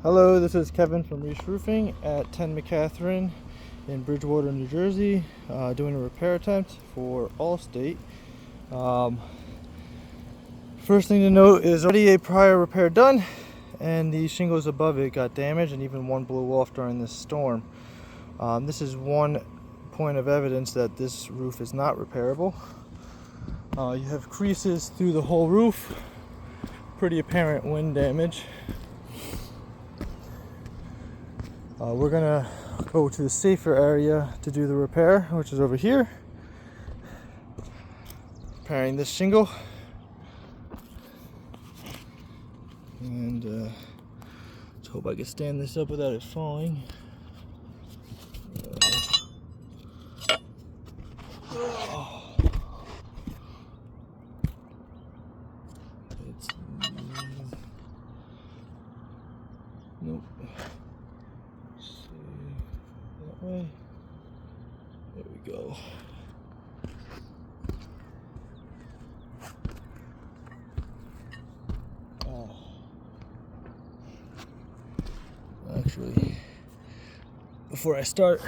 Hello, this is Kevin from Reese Roofing at 10 Mccathern in Bridgewater, New Jersey, doing a repair attempt for Allstate. First thing to note is already a prior repair done, and the shingles above it got damaged, and even one blew off during this storm. This is one point of evidence that this roof is not repairable. You have creases through the whole roof, pretty apparent wind damage. We're gonna go to the safer area to do the repair, which is over here. Repairing this shingle. And let's hope I can stand this up without it falling. Nope. That way. There we go. Actually, before I start,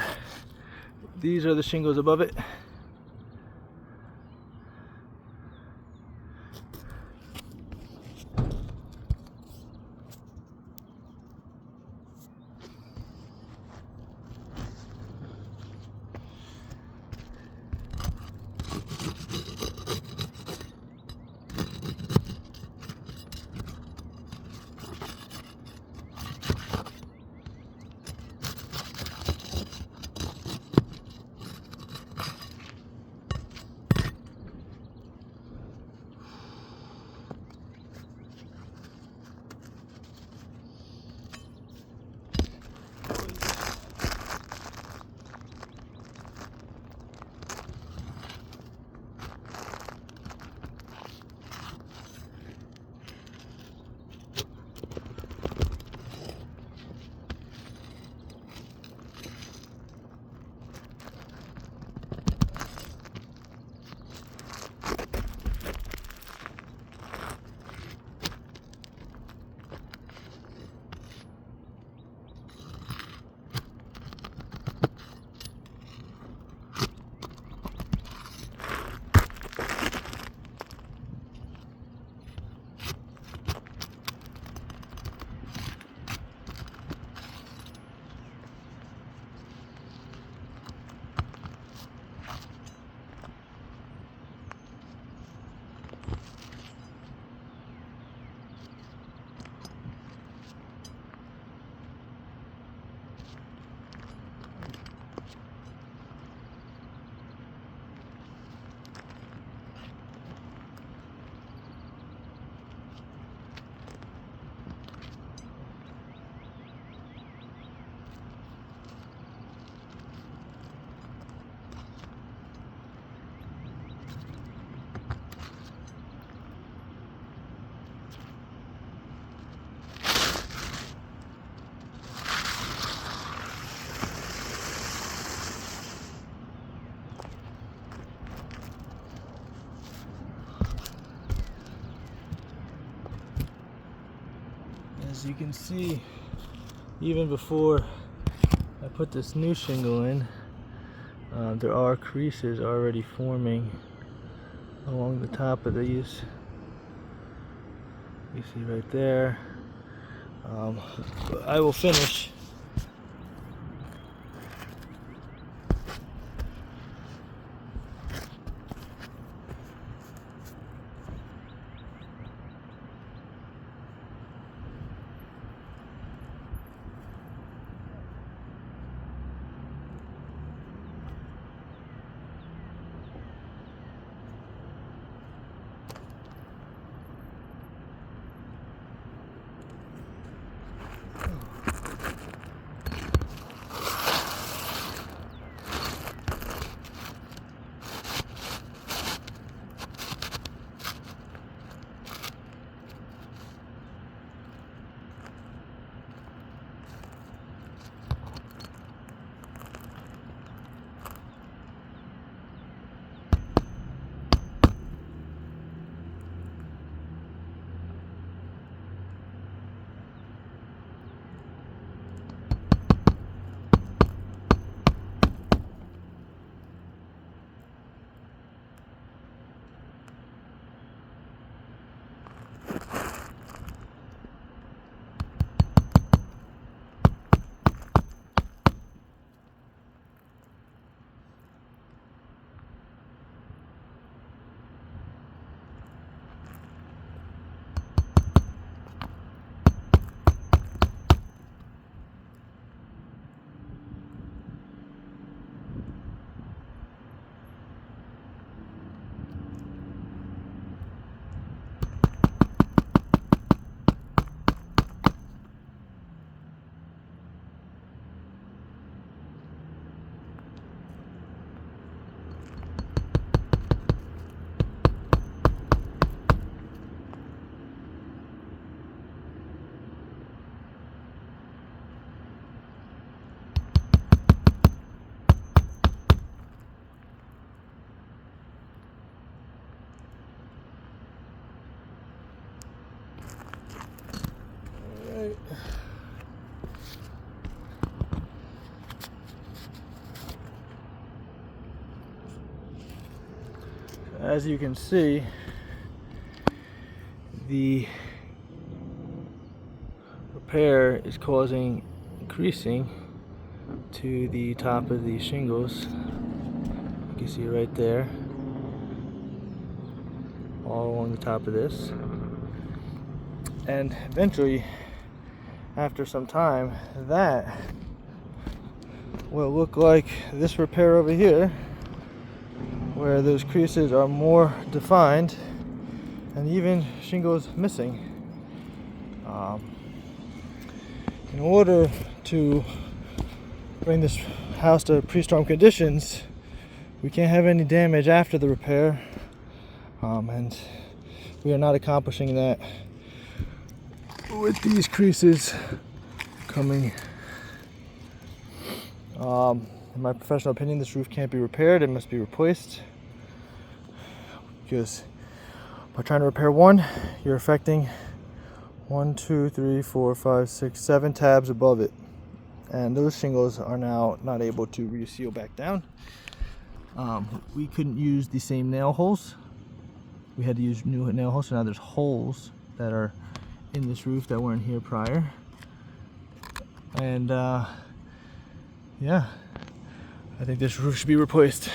these are the shingles above it. As you can see, even before I put this new shingle in, there are creases already forming along the top of these. You see right there. I will finish. as you can see, the repair is causing creasing to the top of the shingles. You can see right there, all along the top of this. And eventually, after some time, that will look like this repair over here, where those creases are more defined and even shingles missing. In order to bring this house to pre-storm conditions, we can't have any damage after the repair, and we are not accomplishing that with these creases coming. In my professional opinion, this roof can't be repaired. It must be replaced, because by trying to repair one, you're affecting 1, 2, 3, 4, 5, 6, 7 tabs above it, and those shingles are now not able to reseal back down. We couldn't use the same nail holes. We had to use new nail holes, so now there's holes that are in this roof that weren't here prior. And yeah, I think this roof should be replaced.